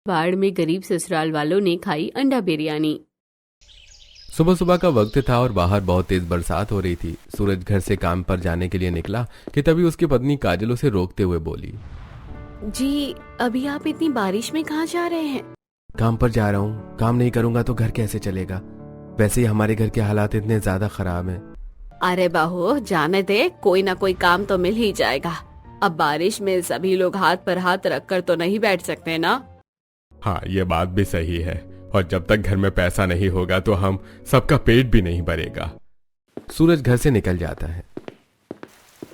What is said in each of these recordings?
बाढ़ में गरीब ससुराल वालों ने खाई अंडा बिरयानी। सुबह सुबह का वक्त था और बाहर बहुत तेज बरसात हो रही थी। सूरज घर से काम पर जाने के लिए निकला कि तभी उसकी पत्नी काजल उसे रोकते हुए बोली, जी, अभी आप इतनी बारिश में कहाँ जा रहे हैं? काम पर जा रहा हूँ। काम नहीं करूंगा तो घर कैसे चलेगा? वैसे ही हमारे घर के हालात इतने ज्यादा खराब हैं। अरे बहू, जाने दे, कोई ना कोई काम तो मिल ही जाएगा। अब बारिश में सभी लोग हाथ पर हाथ रखकर तो नहीं बैठ सकते ना। हाँ, ये बात भी सही है। और जब तक घर में पैसा नहीं होगा तो हम सबका पेट भी नहीं भरेगा। सूरज घर से निकल जाता है।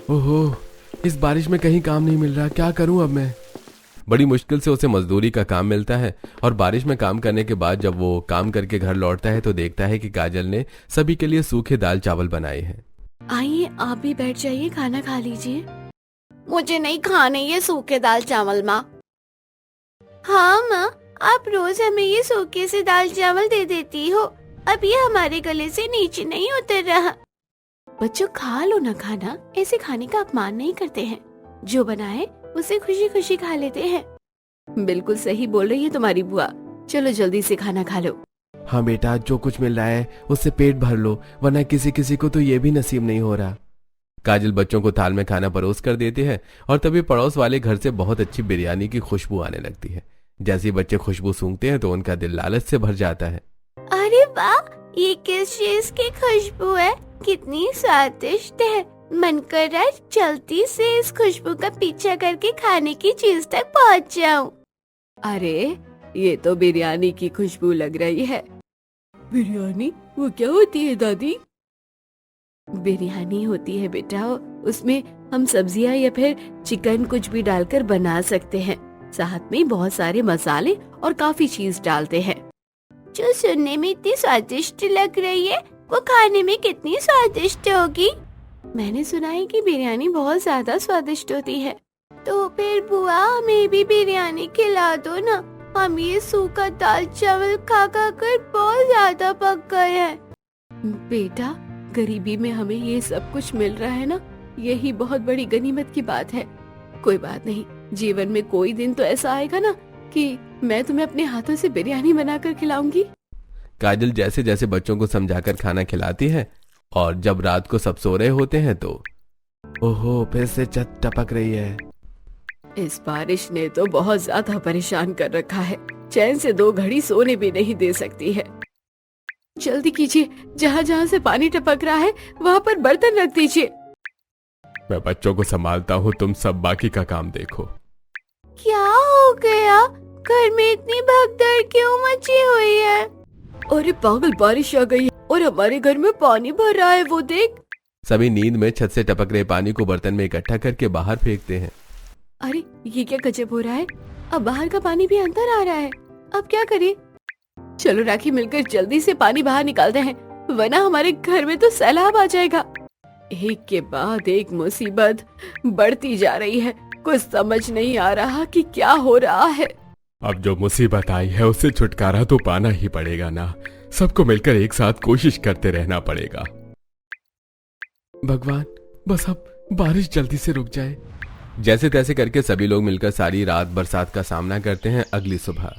ओहो, इस बारिश में कहीं काम नहीं मिल रहा, क्या करूं अब मैं? बड़ी मुश्किल से उसे मजदूरी का काम मिलता है और बारिश में काम करने के बाद जब वो काम करके घर लौटता है तो देखता है कि काजल ने सभी के लिए सूखे दाल चावल बनाए हैं। आइए, आप भी बैठ जाइए, खाना खा लीजिए। मुझे नहीं खाने ये सूखे दाल चावल माँ। हाँ माँ, आप रोज हमें ये सूखे से दाल चावल दे देती हो, अब ये हमारे गले से नीचे नहीं उतर रहा। बच्चों, खा लो ना खाना, ऐसे खाने का अपमान नहीं करते हैं। जो बनाए उसे खुशी खुशी खा लेते हैं। बिल्कुल सही बोल रही है तुम्हारी बुआ। चलो जल्दी से खाना खा लो। हाँ बेटा, जो कुछ मिल रहा है उससे पेट भर लो, वरना किसी किसी को तो ये भी नसीब नहीं हो रहा। काजल बच्चों को थाल में खाना परोस कर देती है और तभी पड़ोस वाले घर से बहुत अच्छी बिरयानी की खुशबू आने लगती है। जैसे ही बच्चे खुशबू सूंघते हैं तो उनका दिल लालच से भर जाता है। अरे वाह, ये किस चीज की खुशबू है? कितनी स्वादिष्ट है। मन कर रहा है जल्दी से इस खुशबू का पीछा करके खाने की चीज तक पहुंच जाऊं। अरे, ये तो बिरयानी की खुशबू लग रही है। बिरयानी? वो क्या होती है दादी? बिरयानी होती है बेटा, उसमें हम सब्जियां या फिर चिकन कुछ भी डालकर बना सकते हैं। साथ में बहुत सारे मसाले और काफी चीज डालते हैं। जो सुनने में इतनी स्वादिष्ट लग रही है, वो खाने में कितनी स्वादिष्ट होगी। मैंने सुना है कि बिरयानी बहुत ज्यादा स्वादिष्ट होती है। तो फिर बुआ, हमें भी बिरयानी खिला दो ना। हम ये सूखा दाल चावल खा खा कर बहुत ज्यादा पक गए हैं। बेटा, गरीबी में हमें ये सब कुछ मिल रहा है ना, यही बहुत बड़ी गनीमत की बात है। कोई बात नहीं, जीवन में कोई दिन तो ऐसा आएगा ना कि मैं तुम्हें अपने हाथों से बिरयानी बनाकर खिलाऊंगी। काजल जैसे जैसे बच्चों को समझाकर खाना खिलाती है और जब रात को सब सो रहे होते हैं तो ओहो, फिर से छत टपक रही है। इस बारिश ने तो बहुत ज्यादा परेशान कर रखा है। चैन से 2 घड़ी सोने भी नहीं दे सकती है। जल्दी कीजिए, जहाँ जहाँ से पानी टपक रहा है वहाँ पर बर्तन रख दीजिए। मैं बच्चों को संभालता हूँ, तुम सब बाकी का काम देखो। क्या हो गया? घर में इतनी भगदड़ क्यों मची हुई है? अरे पागल, बारिश आ गई है और हमारे घर में पानी भर रहा है, वो देख। सभी नींद में छत से टपक रहे पानी को बर्तन में इकट्ठा करके बाहर फेंकते हैं। अरे, ये क्या गजब हो रहा है? अब बाहर का पानी भी अंदर आ रहा है। अब क्या करें? चलो राखी, मिलकर जल्दी से पानी बाहर निकालते हैं, वरना हमारे घर में तो सैलाब आ जाएगा। एक के बाद एक मुसीबत बढ़ती जा रही है। कुछ समझ नहीं आ रहा कि क्या हो रहा है। अब जो मुसीबत आई है उससे छुटकारा तो पाना ही पड़ेगा ना। सबको मिलकर एक साथ कोशिश करते रहना पड़ेगा। भगवान, बस अब बारिश जल्दी से रुक जाए। जैसे तैसे करके सभी लोग मिलकर सारी रात बरसात का सामना करते हैं। अगली सुबह,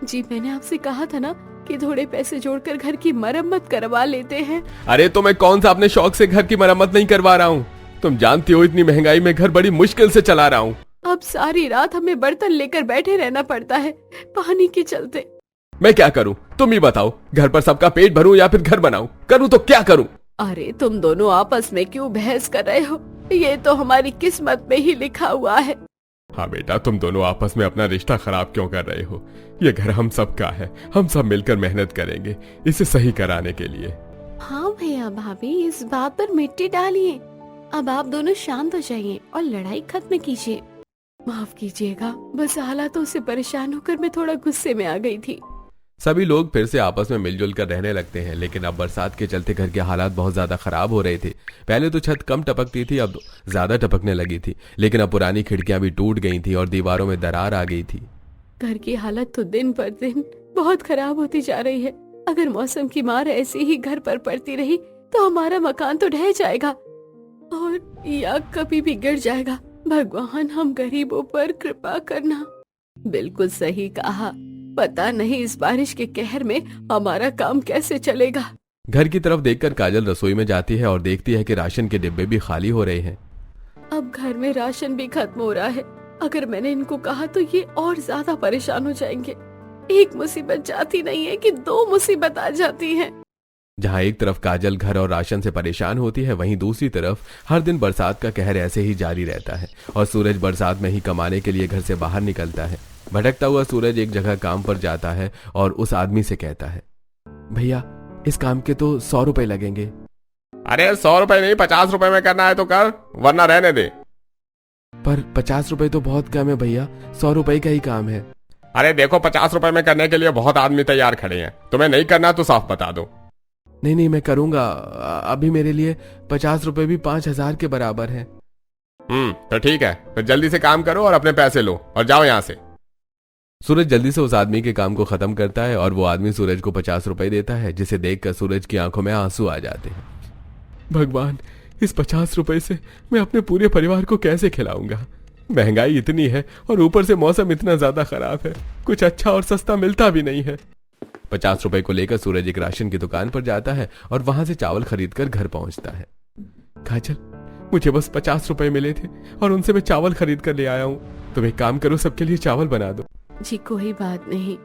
जी, मैंने आपसे कहा था ना कि थोड़े पैसे जोड़कर घर की मरम्मत करवा लेते हैं। अरे तो मैं कौन सा अपने शौक से घर की मरम्मत नहीं करवा रहा हूँ? तुम जानती हो इतनी महंगाई में घर बड़ी मुश्किल से चला रहा हूँ। अब सारी रात हमें बर्तन लेकर बैठे रहना पड़ता है पानी के चलते। मैं क्या करूँ, तुम ही बताओ। घर पर सबका पेट भरूं या फिर घर बनाऊं? करूँ तो क्या करूँ? अरे तुम दोनों आपस में क्यों बहस कर रहे हो? ये तो हमारी किस्मत में ही लिखा हुआ है। हाँ बेटा, तुम दोनों आपस में अपना रिश्ता खराब क्यों कर रहे हो? ये घर हम सब का है, हम सब मिलकर मेहनत करेंगे इसे सही कराने के लिए। हाँ भैया भाभी, इस बात पर मिट्टी डालिए। अब आप दोनों शांत हो जाइए और लड़ाई खत्म कीजिए। माफ कीजिएगा, बस हालातों से परेशान होकर मैं थोड़ा गुस्से में आ गई थी। सभी लोग फिर से आपस में मिलजुल कर रहने लगते हैं, लेकिन अब बरसात के चलते घर के हालात बहुत ज्यादा खराब हो रहे थे। पहले तो छत कम टपकती थी, अब ज्यादा टपकने लगी थी। लेकिन अब पुरानी खिड़कियां भी टूट गई थी और दीवारों में दरार आ गई थी। घर की हालत तो दिन पर दिन बहुत खराब होती जा रही है। अगर मौसम की मार ऐसे ही घर पर पड़ती रही तो हमारा मकान तो ढह जाएगा और या कभी भी गिर जाएगा। भगवान, हम गरीबों पर कृपा करना। बिल्कुल सही कहा। पता नहीं इस बारिश के कहर में हमारा काम कैसे चलेगा। घर की तरफ देखकर काजल रसोई में जाती है और देखती है कि राशन के डिब्बे भी खाली हो रहे हैं। अब घर में राशन भी खत्म हो रहा है। अगर मैंने इनको कहा तो ये और ज्यादा परेशान हो जाएंगे। एक मुसीबत जाती नहीं है कि दो मुसीबत आ जाती है। जहां एक तरफ काजल घर और राशन से परेशान होती है, वहीं दूसरी तरफ हर दिन बरसात का कहर ऐसे ही जारी रहता है और सूरज बरसात में ही कमाने के लिए घर से बाहर निकलता है। भटकता हुआ सूरज एक जगह काम पर जाता है और उस आदमी से कहता है, भैया इस काम के तो 100 रुपए लगेंगे। अरे 100 रुपए नहीं, 50 रुपए में करना है तो कर, वरना रहने दे। पर 50 रुपए तो बहुत कम है भैया, 100 रुपए का ही काम है। अरे देखो 50 रुपए में करने के लिए बहुत आदमी तैयार खड़े हैं, तुम्हें नहीं करना तो साफ बता दो। नहीं मैं करूंगा, अभी मेरे लिए 50 रुपए भी 5000 के बराबर है। तो ठीक है, फिर जल्दी से काम करो और अपने पैसे लो और जाओ यहाँ से। सूरज जल्दी से उस आदमी के काम को खत्म करता है और वो आदमी सूरज को 50 रुपए देता है, जिसे देखकर सूरज की आंखों में आंसू आ जाते हैं। भगवान, इस 50 रुपए से मैं अपने पूरे परिवार को कैसे खिलाऊंगा? महंगाई इतनी है और ऊपर से मौसम इतना ज्यादा खराब है, कुछ अच्छा और सस्ता मिलता भी नहीं है। 50 रुपए को लेकर सूरज एक राशन की दुकान पर जाता है और वहां से चावल खरीदकर घर पहुंचता है। काजल, मुझे बस 50 रुपए मिले थे और उनसे मैं चावल खरीद कर ले आया हूँ। तुम एक काम करो, सबके लिए चावल बना दो। जी कोई बात नहीं,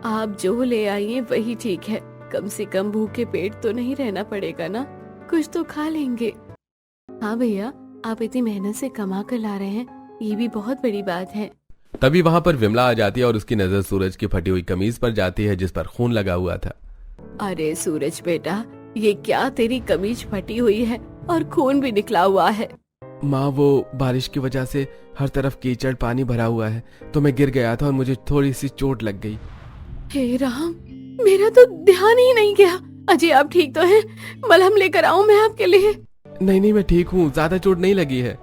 आप जो ले आई हैं वही ठीक है। कम से कम भूखे पेट तो नहीं रहना पड़ेगा ना, कुछ तो खा लेंगे। हाँ भैया, आप इतनी मेहनत से कमा कर ला रहे हैं, ये भी बहुत बड़ी बात है। तभी वहां पर विमला आ जाती है और उसकी नजर सूरज की फटी हुई कमीज पर जाती है जिस पर खून लगा हुआ था। अरे सूरज बेटा, ये क्या तेरी कमीज फटी हुई है और खून भी निकला हुआ है? माँ, वो बारिश की वजह से हर तरफ कीचड़ पानी भरा हुआ है, तो मैं गिर गया था और मुझे थोड़ी सी चोट लग गई। हे राम, मेरा तो ध्यान ही नहीं गया। अजय आप ठीक तो हैं? मलहम लेकर आऊं मैं आपके लिए? नहीं मैं ठीक हूँ, ज्यादा चोट नहीं लगी है।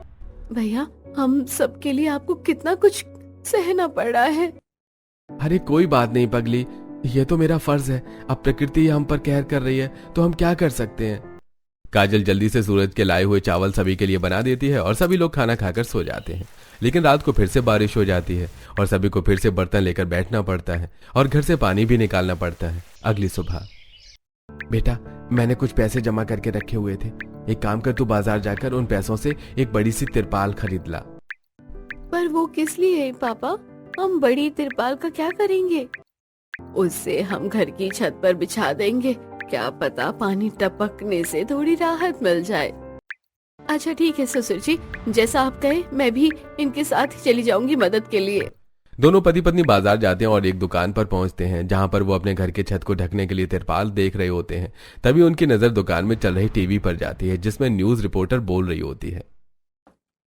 भैया, हम सबके लिए आपको कितना कुछ सहना पड़ रहा है। अरे कोई बात नहीं पगली, ये तो मेरा फर्ज है। अब प्रकृति हम पर कहर कर रही है तो हम क्या कर सकते हैं। काजल जल्दी से सूरज के लाए हुए चावल सभी के लिए बना देती है और सभी लोग खाना खाकर सो जाते हैं। लेकिन रात को फिर से बारिश हो जाती है और सभी को फिर से बर्तन लेकर बैठना पड़ता है और घर से पानी भी निकालना पड़ता है। अगली सुबह, बेटा मैंने कुछ पैसे जमा करके रखे हुए थे, एक काम कर, तू बाजार जाकर उन पैसों से एक बड़ी सी तिरपाल खरीद ला। पर वो किस लिए है पापा? हम बड़ी तिरपाल का क्या करेंगे? उससे हम घर की छत पर बिछा देंगे, क्या पता पानी टपकने से थोड़ी राहत मिल जाए। अच्छा ठीक है ससुर जी, जैसा आप कहे मैं भी इनके साथ ही चली जाऊंगी मदद के लिए। दोनों पति पत्नी बाजार जाते हैं और एक दुकान पर पहुंचते हैं जहां पर वो अपने घर के छत को ढकने के लिए तिरपाल देख रहे होते हैं। तभी उनकी नजर दुकान में चल रही टीवी पर जाती है जिसमें न्यूज रिपोर्टर बोल रही होती है,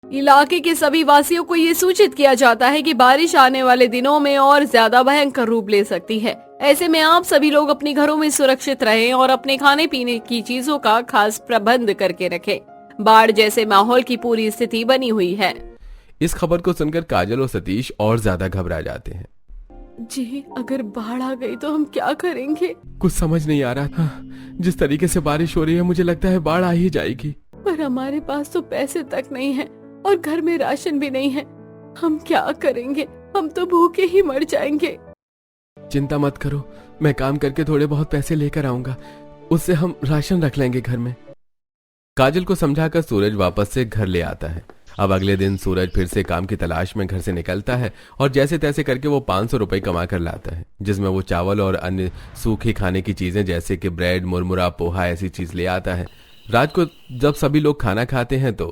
इलाके के सभी वासियों को ये सूचित किया जाता है कि बारिश आने वाले दिनों में और ज्यादा भयंकर रूप ले सकती है। ऐसे में आप सभी लोग अपने घरों में सुरक्षित रहें और अपने खाने पीने की चीजों का खास प्रबंध करके रखें। बाढ़ जैसे माहौल की पूरी स्थिति बनी हुई है। इस खबर को सुनकर काजल और सतीश और ज्यादा घबरा जाते हैं। जी, अगर बाढ़ आ गई तो हम क्या करेंगे? कुछ समझ नहीं आ रहा था, जिस तरीके से बारिश हो रही है मुझे लगता है बाढ़ आ ही जाएगी। पर हमारे पास तो पैसे तक नहीं है और घर में राशन भी नहीं है, हम क्या करेंगे? हम तो भूखे ही मर जाएंगे। चिंता मत करो, मैं काम करके थोड़े बहुत पैसे लेकर आऊंगा, उससे हम राशन रख लेंगे घर में। काजल को समझाकर सूरज वापस से घर ले आता है। अब अगले दिन सूरज फिर से काम की तलाश में घर से निकलता है और जैसे तैसे करके वो 500 रुपए कमा कर लाता है, जिसमें वो चावल और अन्य सूखी खाने की चीजें जैसे कि ब्रेड, मुरमुरा, पोहा ऐसी चीज ले आता है। रात को जब सभी लोग खाना खाते हैं तो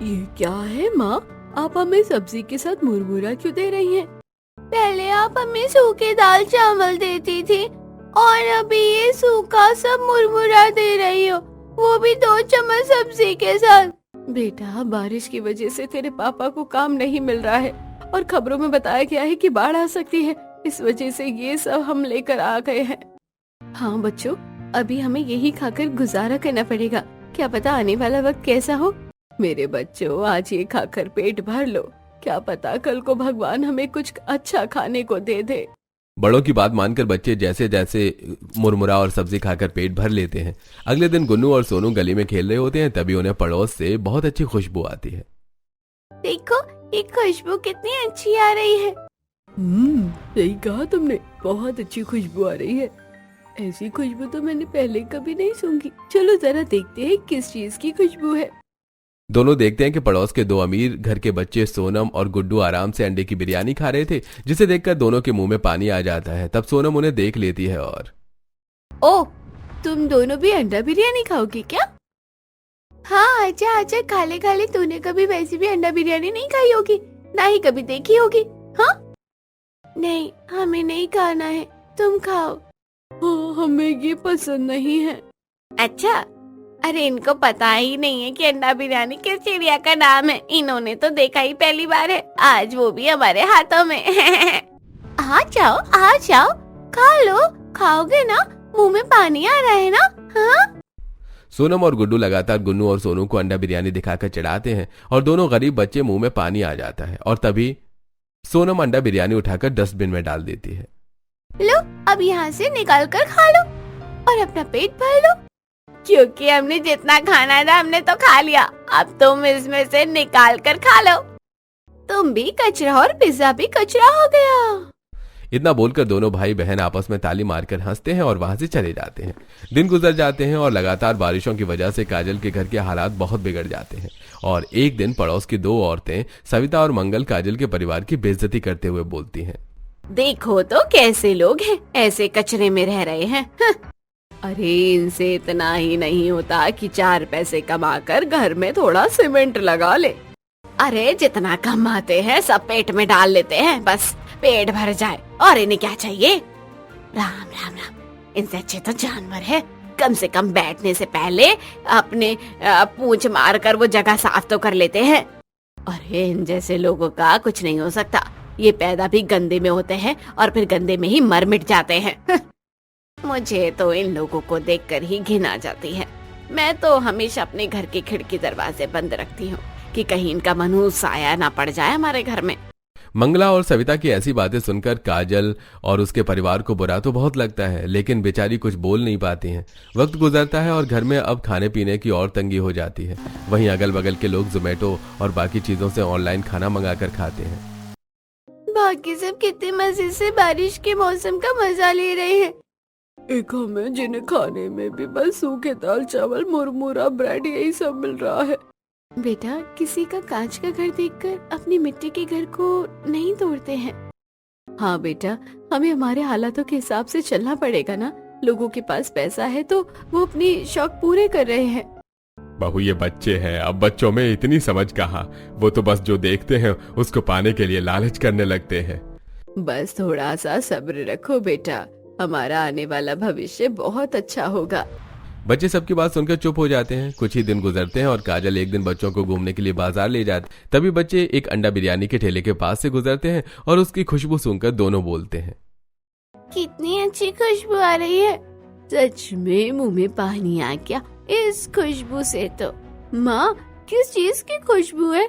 ये क्या है माँ, आप हमें सब्जी के साथ मुरमुरा क्यों दे रही हैं? पहले आप हमें सूखे दाल चावल देती थी और अभी ये सूखा सब मुरमुरा दे रही हो, वो भी 2 चम्मच सब्जी के साथ। बेटा, बारिश की वजह से तेरे पापा को काम नहीं मिल रहा है और खबरों में बताया गया है कि बाढ़ आ सकती है, इस वजह से ये सब हम लेकर आ गए हैं। हाँ बच्चों, अभी हमें यही खाकर गुजारा करना पड़ेगा, क्या पता आने वाला वक्त कैसा हो। मेरे बच्चों, आज ये खाकर पेट भर लो, क्या पता कल को भगवान हमें कुछ अच्छा खाने को दे दे। बड़ों की बात मानकर बच्चे जैसे जैसे मुरमुरा और सब्जी खाकर पेट भर लेते हैं। अगले दिन गुन्नू और सोनू गली में खेल रहे होते हैं, तभी उन्हें पड़ोस से बहुत अच्छी खुशबू आती है। देखो, ये खुशबू कितनी अच्छी आ रही है। सही कहा तुमने, बहुत अच्छी खुशबू आ रही है। ऐसी खुशबू तो मैंने पहले कभी नहीं सूंघी। चलो जरा देखते हैं किस चीज की खुशबू है। दोनों देखते हैं कि पड़ोस के दो अमीर घर के बच्चे सोनम और गुड्डू आराम से अंडे की बिरयानी खा रहे थे, जिसे देखकर दोनों के मुंह में पानी आ जाता है। तब सोनम उन्हें देख लेती है और ओ, तुम दोनों भी अंडा बिरयानी खाओगी क्या? हाँ आजा आजा, खा ले खा ले। तूने कभी वैसी भी अंडा बिरयानी नहीं खाई होगी, ना ही कभी देखी होगी। हाँ नहीं, हमें नहीं खाना है, तुम खाओ। हाँ, हमें ये पसंद नहीं है। अच्छा, अरे इनको पता ही नहीं है कि अंडा बिरयानी किस चिड़िया का नाम है। इन्होंने तो देखा ही पहली बार है, आज वो भी हमारे हाथों में। आ जाओ, खा लो। खाओगे ना? मुंह में पानी आ रहा है ना? हाँ। सोनम और गुड्डू लगातार गुन्नू और सोनू को अंडा बिरयानी दिखाकर चढ़ाते हैं और दोनों गरीब बच्चे मुंह में पानी आ जाता है। और तभी सोनम अंडा बिरयानी उठाकर डस्टबिन में डाल देती है। लो, अब यहाँ से निकाल कर खा लो और अपना पेट भर लो, क्योंकि हमने जितना खाना था हमने तो खा लिया। अब तुम इसमें से निकाल कर खा लो। तुम भी कचरा और पिज्जा भी कचरा हो गया। इतना बोलकर दोनों भाई बहन आपस में ताली मारकर हंसते हैं और वहां से चले जाते हैं। दिन गुजर जाते हैं और लगातार बारिशों की वजह से काजल के घर के हालात बहुत बिगड़ जाते हैं। और एक दिन पड़ोस की दो औरतें सविता और मंगल काजल के परिवार की बेइज्जती करते हुए बोलती हैं। देखो तो कैसे लोग हैं, ऐसे कचरे में रह रहे हैं। अरे इनसे इतना ही नहीं होता कि 4 पैसे कमाकर घर में थोड़ा सीमेंट लगा ले। अरे जितना कमाते हैं सब पेट में डाल लेते हैं, बस पेट भर जाए। और इन्हें क्या चाहिए? राम राम राम, इनसे अच्छे तो जानवर है। कम से कम बैठने से पहले अपने पूंछ मार कर वो जगह साफ तो कर लेते हैं। अरे इन जैसे लोगों का कुछ नहीं हो सकता। ये पैदा भी गंदे में होते हैं और फिर गंदे में ही मर मिट जाते हैं। मुझे तो इन लोगों को देखकर ही घिन आ जाती है। मैं तो हमेशा अपने घर के खिड़की दरवाजे बंद रखती हूँ कि कहीं इनका मनहूस साया ना पड़ जाए हमारे घर में। मंगला और सविता की ऐसी बातें सुनकर काजल और उसके परिवार को बुरा तो बहुत लगता है, लेकिन बेचारी कुछ बोल नहीं पाती हैं। वक्त गुजरता है और घर में अब खाने पीने की और तंगी हो जाती है। वहीं अगल बगल के लोग जोमेटो और बाकी चीजों से ऑनलाइन खाना मंगाकर खाते हैं। बाकी सब कितने मजे से बारिश के मौसम का मजा ले रहे हैं। एक हमें जिन्हें खाने में भी बस सूखे दाल चावल मुरमुरा ब्रेड यही सब मिल रहा है। बेटा, किसी का कांच का घर देखकर अपनी मिट्टी के घर को नहीं तोड़ते हैं। हाँ बेटा, हमें हमारे हालातों के हिसाब से चलना पड़ेगा ना। लोगों के पास पैसा है तो वो अपनी शौक पूरे कर रहे हैं। बहू, ये बच्चे हैं, अब बच्चों में इतनी समझ कहाँ। वो तो बस जो देखते हैं उसको पाने के लिए लालच करने लगते हैं। बस थोड़ा सा सब्र रखो बेटा, हमारा आने वाला भविष्य बहुत अच्छा होगा। बच्चे सबकी बात सुनकर चुप हो जाते हैं। कुछ ही दिन गुजरते हैं और काजल एक दिन बच्चों को घूमने के लिए बाजार ले जाते। तभी बच्चे एक अंडा बिरयानी के ठेले के पास से गुजरते हैं और उसकी खुशबू सुनकर दोनों बोलते हैं। कितनी अच्छी खुशबू आ रही है। सच में मुंह में पानी आ गया इस खुशबू से तो। माँ, किस चीज की खुशबू है?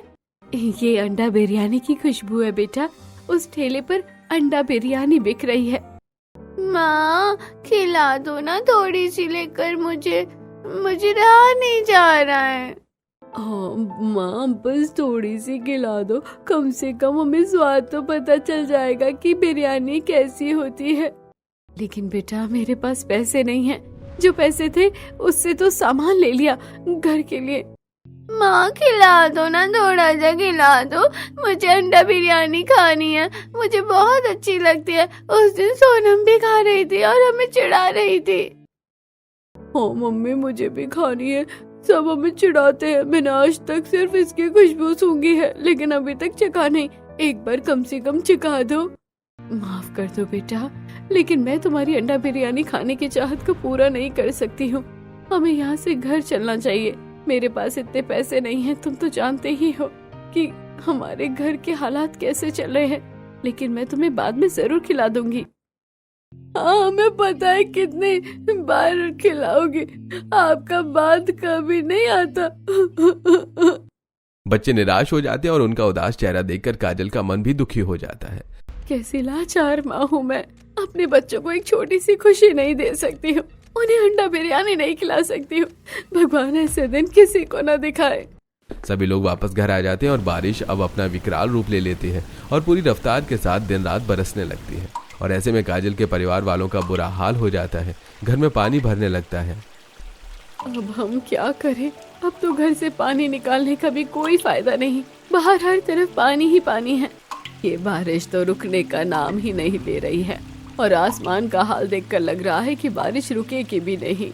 ये अंडा बिरयानी की खुशबू है बेटा। उस ठेले पर अंडा बिरयानी बिक रही है। माँ, खिला दो ना थोड़ी सी लेकर, मुझे रहा नहीं जा रहा है। हाँ माँ, बस थोड़ी सी खिला दो, कम से कम हमें स्वाद तो पता चल जाएगा कि बिरयानी कैसी होती है। लेकिन बेटा मेरे पास पैसे नहीं हैं। जो पैसे थे उससे तो सामान ले लिया घर के लिए। माँ, खिला दो ना, थोड़ा सा खिला दो। मुझे अंडा बिरयानी खानी है, मुझे बहुत अच्छी लगती है। उस दिन सोनम भी खा रही थी और हमें चिढ़ा रही थी। हाँ मम्मी, मुझे भी खानी है। सब हमें चिढ़ाते हैं। मैंने आज तक सिर्फ इसकी खुशबू सूंघी है, लेकिन अभी तक चखा नहीं। एक बार कम से कम चखा दो। माफ कर दो बेटा, लेकिन मैं तुम्हारी अंडा बिरयानी खाने की चाहत को पूरा नहीं कर सकती हूँ। हमें यहाँ से घर चलना चाहिए। मेरे पास इतने पैसे नहीं हैं, तुम तो जानते ही हो कि हमारे घर के हालात कैसे चल रहे हैं। लेकिन मैं तुम्हें बाद में जरूर खिला दूंगी। हाँ, हमें पता है कितने बार खिलाओगे, आपका बात कभी नहीं आता। बच्चे निराश हो जाते हैं और उनका उदास चेहरा देखकर काजल का मन भी दुखी हो जाता है। कैसी लाचार माँ हूँ मैं, अपने बच्चों को एक छोटी सी खुशी नहीं दे सकती हूँ, उन्हें अंडा बिरयानी नहीं खिला सकती हूँ। भगवान ऐसे दिन किसी को न दिखाए। सभी लोग वापस घर आ जाते हैं और बारिश अब अपना विकराल रूप ले लेती है और पूरी रफ्तार के साथ दिन रात बरसने लगती है। और ऐसे में काजल के परिवार वालों का बुरा हाल हो जाता है। घर में पानी भरने लगता है। अब हम क्या करें? अब तो घर से पानी निकालने का भी कोई फायदा नहीं। बाहर हर तरफ पानी ही पानी है। ये बारिश तो रुकने का नाम ही नहीं ले रही है और आसमान का हाल देखकर लग रहा है कि बारिश रुकेगी भी नहीं।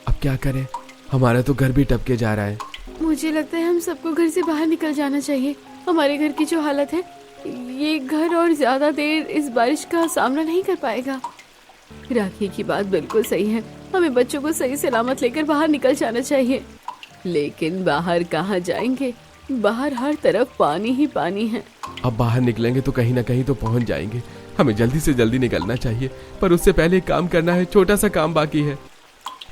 अब क्या करें? हमारा तो घर भी टपके जा रहा है। मुझे लगता है हम सबको घर से बाहर निकल जाना चाहिए। हमारे घर की जो हालत है, ये घर और ज्यादा देर इस बारिश का सामना नहीं कर पाएगा। राखी की बात बिल्कुल सही है, हमें बच्चों को सही सलामत लेकर बाहर निकल जाना चाहिए। लेकिन बाहर कहाँ जाएंगे? बाहर हर तरफ पानी ही पानी है। अब बाहर निकलेंगे तो कहीं ना कहीं तो पहुंच जाएंगे। हमें जल्दी से जल्दी निकलना चाहिए, पर उससे पहले एक काम करना है। छोटा सा काम बाकी है।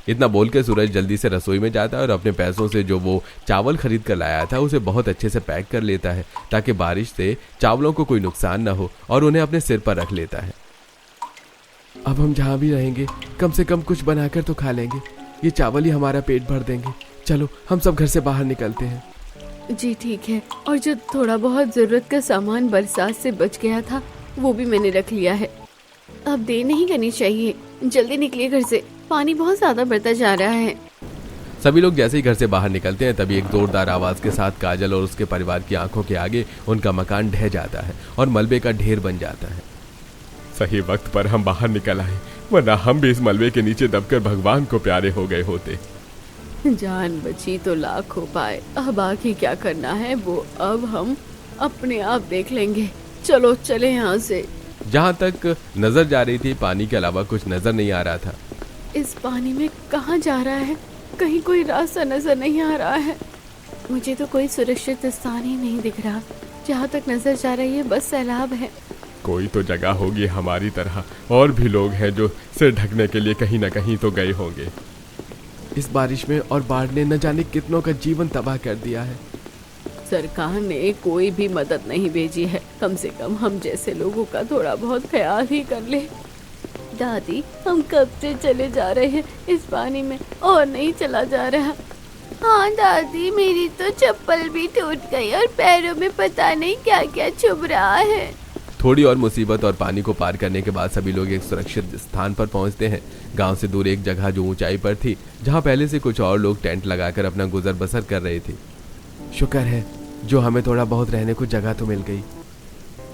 इतना बोल के सूरज जल्दी से रसोई में जाता है और अपने पैसों से जो वो चावल खरीद कर लाया था उसे बहुत अच्छे से पैक कर लेता है ताकि बारिश से चावलों को कोई नुकसान न हो, और उन्हें अपने सिर पर रख लेता है। अब हम जहाँ भी रहेंगे कम से कम कुछ बनाकर तो खा लेंगे। ये चावल ही हमारा पेट भर देंगे। चलो हम सब घर से बाहर निकलते हैं। जी ठीक है। और जो थोड़ा बहुत जरूरत का सामान बरसात से बच गया था वो भी मैंने रख लिया है। अब देर नहीं करनी चाहिए, जल्दी निकलिए घर से, पानी बहुत ज्यादा बढ़ता जा रहा है। सभी लोग जैसे ही घर से बाहर निकलते हैं तभी एक जोरदार आवाज के साथ काजल और उसके परिवार की आंखों के आगे उनका मकान ढह जाता है और मलबे का ढेर बन जाता है। सही वक्त पर हम बाहर निकल आए, वरना हम भी इस मलबे के नीचे दबकर भगवान को प्यारे हो गए होते। जान बची तो लाख हो पाए। अब आगे क्या करना है वो अब हम अपने आप देख लेंगे। चलो चले यहाँ से। जहाँ तक नजर जा रही थी पानी के अलावा कुछ नजर नहीं आ रहा था। इस पानी में कहाँ जा रहा है? कहीं कोई रास्ता नजर नहीं आ रहा है। मुझे तो कोई सुरक्षित स्थान ही नहीं दिख रहा। जहाँ तक नजर जा रही है बस सैलाब है। कोई तो जगह होगी हमारी तरह, और भी लोग हैं जो सिर ढकने के लिए कहीं ना कहीं तो गए होंगे। इस बारिश में और बाढ़ ने न जाने कितनों का जीवन तबाह कर दिया है। सरकार ने कोई भी मदद नहीं भेजी है। कम से कम हम जैसे लोगों का थोड़ा बहुत ख्याल ही कर ले। दादी, हम कब से चले जा रहे हैं इस पानी में और नहीं चला जा रहा। हाँ दादी, मेरी तो चप्पल भी टूट गई और पैरों में पता नहीं क्या क्या चुभ रहा है। थोड़ी और मुसीबत और पानी को पार करने के बाद सभी लोग एक सुरक्षित स्थान पर पहुंचते हैं। गांव से दूर एक जगह जो ऊंचाई पर थी, जहां पहले से कुछ और लोग टेंट लगाकर अपना गुजर बसर कर रहे थे। शुक्र है जो हमें थोड़ा बहुत रहने को जगह तो मिल गई।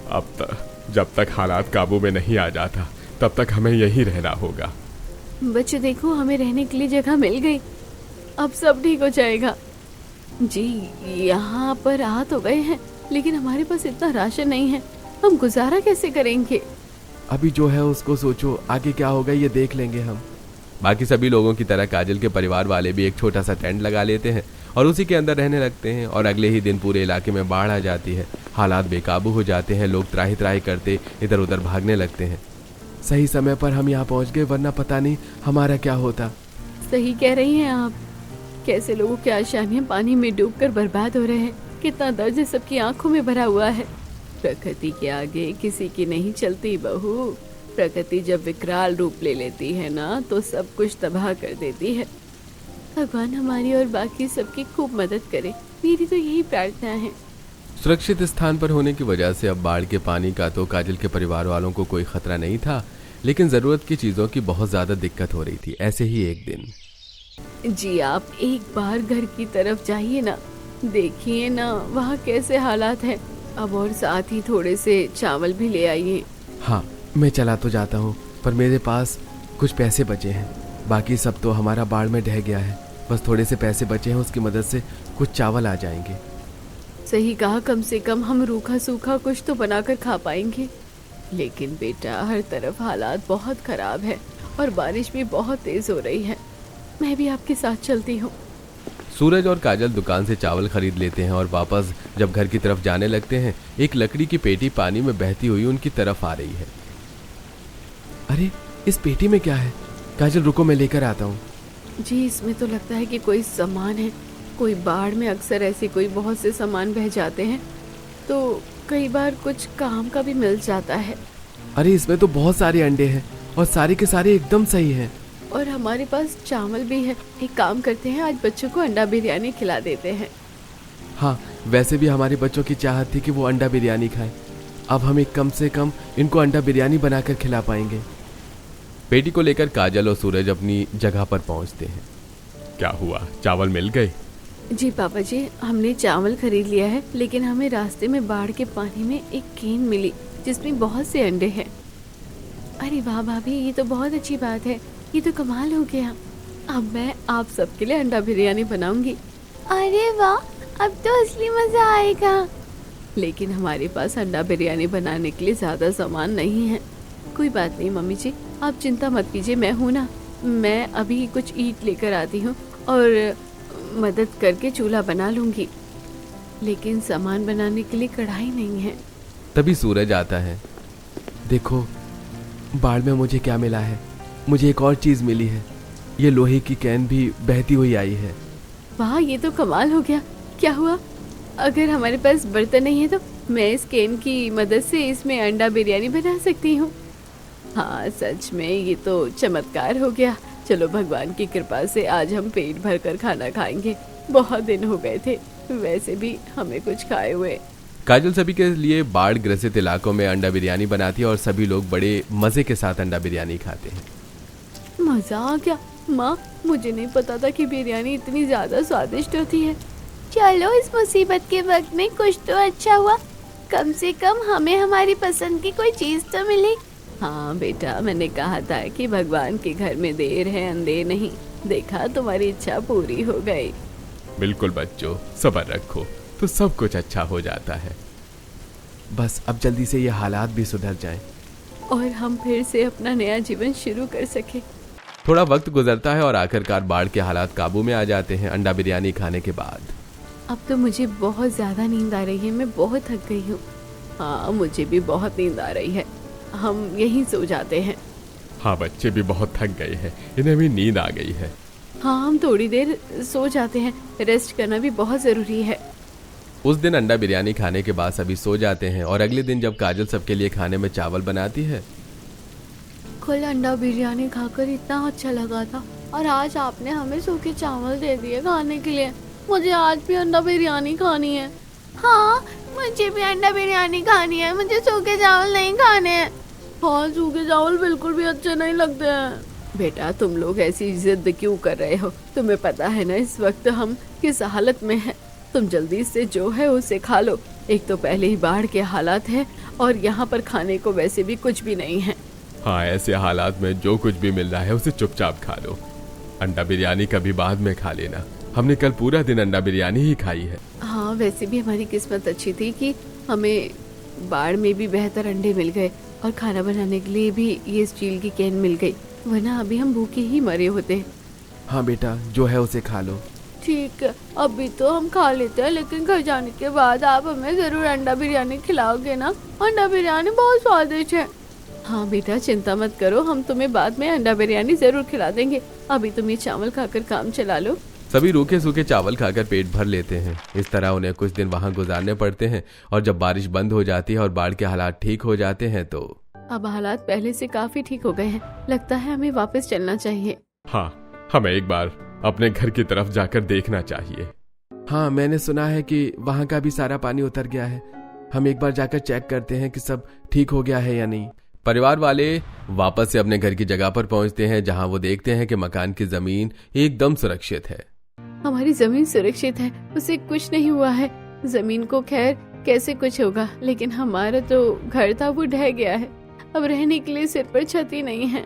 अब तक जब तक हालात काबू में नहीं आ जाता तब तक हमें यहीं रहना होगा। बच्चे देखो, हमें रहने के लिए जगह मिल गई। अब सब ठीक हो जाएगा। जी यहाँ पर आ तो गए हैं, लेकिन हमारे पास इतना राशन नहीं है। हम गुजारा कैसे करेंगे? अभी जो है उसको सोचो, आगे क्या होगा ये देख लेंगे हम। बाकी सभी लोगों की तरह काजल के परिवार वाले भी एक छोटा सा टेंट लगा लेते हैं और उसी के अंदर रहने लगते हैं। और अगले ही दिन पूरे इलाके में बाढ़ आ जाती है। हालात बेकाबू हो जाते हैं। लोग त्राही त्राही करते इधर उधर भागने लगते हैं। सही समय पर हम यहाँ पहुँच गए, वरना पता नहीं हमारा क्या होता। सही कह रही हैं आप। कैसे लोगों की आशाएं पानी में डूबकर बर्बाद हो रहे हैं। कितना दर्द सबकी आंखों में भरा हुआ है। प्रकृति के आगे किसी की नहीं चलती बहू। प्रकृति जब विकराल रूप ले लेती है ना तो सब कुछ तबाह कर देती है। भगवान हमारी और बाकी सबकी खूब मदद करे, मेरी तो यही प्रार्थना है। सुरक्षित स्थान पर होने की वजह से अब बाढ़ के पानी का तो काजल के परिवार वालों को कोई खतरा नहीं था, लेकिन जरूरत की चीजों की बहुत ज्यादा दिक्कत हो रही थी। ऐसे ही एक दिन जी आप एक बार घर की तरफ जाइए ना, देखिए ना वहाँ कैसे हालात है। अब और साथ ही थोड़े से चावल भी ले आइए। हाँ मैं चला तो जाता हूँ, पर मेरे पास कुछ पैसे बचे हैं। बाकी सब तो हमारा बाढ़ में ढह गया है। बस थोड़े से पैसे बचे हैं, उसकी मदद से कुछ चावल आ जाएंगे। सही कहा, कम से कम हम रूखा सूखा कुछ तो बनाकर खा पाएंगे। लेकिन बेटा हर तरफ हालात बहुत खराब है और बारिश भी बहुत तेज हो रही है। मैं भी आपके साथ चलती हूँ। सूरज और काजल दुकान से चावल खरीद लेते हैं और वापस जब घर की तरफ जाने लगते हैं, एक लकड़ी की पेटी पानी में बहती हुई उनकी तरफ आ रही है। अरे इस पेटी में क्या है? काजल रुको, मैं लेकर आता हूँ। जी इसमें तो लगता है कि कोई सामान है। कोई बाढ़ में अक्सर ऐसे कोई बहुत से सामान बह जाते हैं, तो कई बार कुछ काम का भी मिल जाता है। अरे इसमें तो बहुत सारे अंडे हैं और सारे के सारे एकदम सही हैं। और हमारे पास चावल भी है। एक काम करते हैं, आज बच्चों को अंडा बिरयानी खिला देते हैं। हाँ, वैसे भी हमारे बच्चों की चाहत थी कि वो अंडा बिरयानी खाएं। अब हम एक कम से कम इनको अंडा बिरयानी बनाकर खिला पाएंगे। पेटी को लेकर काजल और सूरज अपनी जगह पर पहुंचते हैं। क्या हुआ, चावल मिल गए? जी पापा जी, हमने चावल खरीद लिया है, लेकिन हमें रास्ते में बाढ़ के पानी में एक केन मिली जिसमें बहुत से अंडे हैं। अरे वाह भाभी, ये तो बहुत अच्छी बात है, ये तो कमाल हो गया। अब मैं आप सबके लिए अंडा बिरयानी बनाऊंगी। अरे वाह, अब तो असली मजा आएगा। लेकिन हमारे पास अंडा बिरयानी बनाने के लिए ज्यादा सामान नहीं है। कोई बात नहीं मम्मी जी, आप चिंता मत कीजिए, मैं हूँ ना। मैं अभी कुछ ईंट लेकर आती हूँ और मदद करके चूल्हा बना लूंगी। लेकिन सामान बनाने के लिए कढ़ाई नहीं है। तभी सूरज आता है। देखो, बाढ़ में मुझे क्या मिला है, मुझे एक और चीज मिली है। ये लोहे की कैन भी बहती हुई आई है। वाह, ये तो कमाल हो गया। क्या हुआ? अगर हमारे पास बर्तन नहीं है तो मैं इस कैन की मदद से इसमें अंडा बिरयानी बना सकती हूँ। हाँ, सच में ये तो चमत्कार हो गया। चलो, भगवान की कृपा से आज हम पेट भर कर खाना खाएंगे। बहुत दिन हो गए थे वैसे भी हमें कुछ खाए हुए। काजल सभी के लिए बाढ़ ग्रसित इलाकों में अंडा बिरयानी बनाती है और सभी लोग बड़े मजे के साथ अंडा बिरयानी खाते हैं। मजा आ गया माँ, मुझे नहीं पता था कि बिरयानी इतनी ज्यादा स्वादिष्ट होती है। चलो, इस मुसीबत के वक्त में कुछ तो अच्छा हुआ। कम से कम हमें हमारी पसंद की कोई चीज तो मिली। हाँ बेटा, मैंने कहा था कि भगवान के घर में देर है अंधेर नहीं। देखा, तुम्हारी इच्छा पूरी हो गई। बिल्कुल बच्चों, सब्र रखो तो सब कुछ अच्छा हो जाता है। बस अब जल्दी से ये हालात भी सुधर जाएं और हम फिर से अपना नया जीवन शुरू कर सके। थोड़ा वक्त गुजरता है और आखिरकार बाढ़ के हालात काबू में आ जाते हैं अंडा बिरयानी खाने के बाद। अब तो मुझे बहुत ज्यादा नींद आ रही है, मैं बहुत थक गई हूँ। हाँ, मुझे भी बहुत नींद आ रही है, हम यहीं सो जाते हैं। हाँ, बच्चे भी बहुत थक गए हैं, इन्हें भी नींद आ गई है। हाँ, हम थोड़ी देर सो जाते हैं, रेस्ट करना भी बहुत जरूरी है। उस दिन अंडा बिरयानी खाने के बाद सभी सो जाते हैं और अगले दिन जब काजल सबके लिए खाने में चावल बनाती है। कल अंडा बिरयानी खाकर इतना अच्छा लगा था और आज आपने हमें सूखे चावल दे दिए खाने के लिए। मुझे आज भी अंडा बिरयानी खानी है। हाँ, मुझे भी अंडा बिरयानी खानी है, मुझे सूखे चावल नहीं खाने हैं। हाँ, सूखे चावल बिल्कुल भी अच्छे नहीं लगते हैं। बेटा, तुम लोग ऐसी जिद क्यों कर रहे हो? तुम्हें पता है ना इस वक्त हम किस हालत में हैं। तुम जल्दी से जो है उसे खा लो। एक तो पहले ही बाढ़ के हालात है और यहाँ पर खाने को वैसे भी कुछ भी नहीं है। हाँ, ऐसे हालात में जो कुछ भी मिल रहा है उसे चुपचाप खा लो। अंडा बिरयानी कभी बाद में खा लेना, हमने कल पूरा दिन अंडा बिरयानी ही खाई है। हाँ, वैसे भी हमारी किस्मत अच्छी थी कि हमें बाढ़ में भी बेहतर अंडे मिल गए और खाना बनाने के लिए भी ये स्टील की कैन मिल गई, वरना अभी हम भूखे ही मरे होते। हाँ बेटा, जो है उसे खा लो। ठीक है, अभी तो हम खा लेते हैं, लेकिन घर जाने के बाद आप हमें जरूर अंडा बिरयानी खिलाओगे ना? अंडा बिरयानी बहुत स्वादिष्ट है। हाँ बेटा, चिंता मत करो, हम तुम्हें बाद में अंडा बिरयानी जरूर खिला देंगे। अभी तुम ये चावल खाकर काम चला लो। सभी रूखे सूखे चावल खाकर पेट भर लेते हैं। इस तरह उन्हें कुछ दिन वहाँ गुजारने पड़ते हैं और जब बारिश बंद हो जाती है और बाढ़ के हालात ठीक हो जाते हैं तो अब हालात पहले से काफी ठीक हो गए हैं। लगता है हमें वापस चलना चाहिए। हाँ, हमें एक बार अपने घर की तरफ जाकर देखना चाहिए। हाँ, मैंने सुना है कि वहाँ का भी सारा पानी उतर गया है। हम एक बार जाकर चेक करते हैं कि सब ठीक हो गया है या नहीं। परिवार वाले वापस से अपने घर की जगह पर पहुंचते हैं, जहां वो देखते हैं कि मकान की जमीन एकदम सुरक्षित है। हमारी जमीन सुरक्षित है, उसे कुछ नहीं हुआ है। जमीन को खैर कैसे कुछ होगा, लेकिन हमारा तो घर था वो ढह गया है। अब रहने के लिए सिर पर छत ही नहीं है।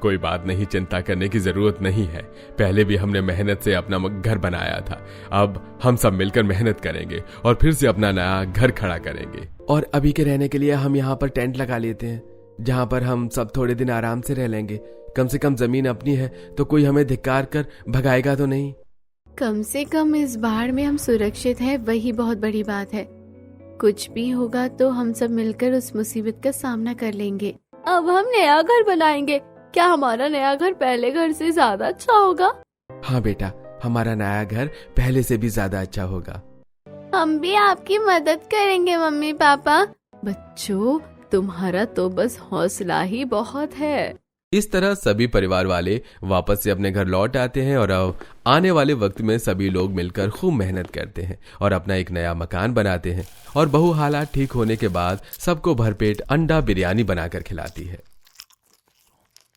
कोई बात नहीं, चिंता करने की जरूरत नहीं है। पहले भी हमने मेहनत से अपना घर बनाया था। अब हम सब मिलकर मेहनत करेंगे और फिर से अपना नया घर खड़ा करेंगे। और अभी के रहने के लिए हम यहाँ पर टेंट लगा लेते हैं, जहाँ पर हम सब थोड़े दिन आराम से रह लेंगे। कम से कम जमीन अपनी है तो कोई हमें धिक्कार कर भगाएगा तो नहीं। कम से कम इस बाढ़ में हम सुरक्षित हैं, वही बहुत बड़ी बात है। कुछ भी होगा तो हम सब मिलकर उस मुसीबत का सामना कर लेंगे। अब हम नया घर बनाएंगे। क्या हमारा नया घर पहले घर से ज्यादा अच्छा होगा? हाँ बेटा, हमारा नया घर पहले से भी ज्यादा अच्छा होगा। हम भी आपकी मदद करेंगे मम्मी पापा। बच्चों, तुम्हारा तो बस हौसला ही बहुत है। इस तरह सभी परिवार वाले वापस से अपने घर लौट आते हैं और अब आने वाले वक्त में सभी लोग मिलकर खूब मेहनत करते हैं और अपना एक नया मकान बनाते हैं और बहू हालात ठीक होने के बाद सबको भरपेट अंडा बिरयानी बनाकर खिलाती है।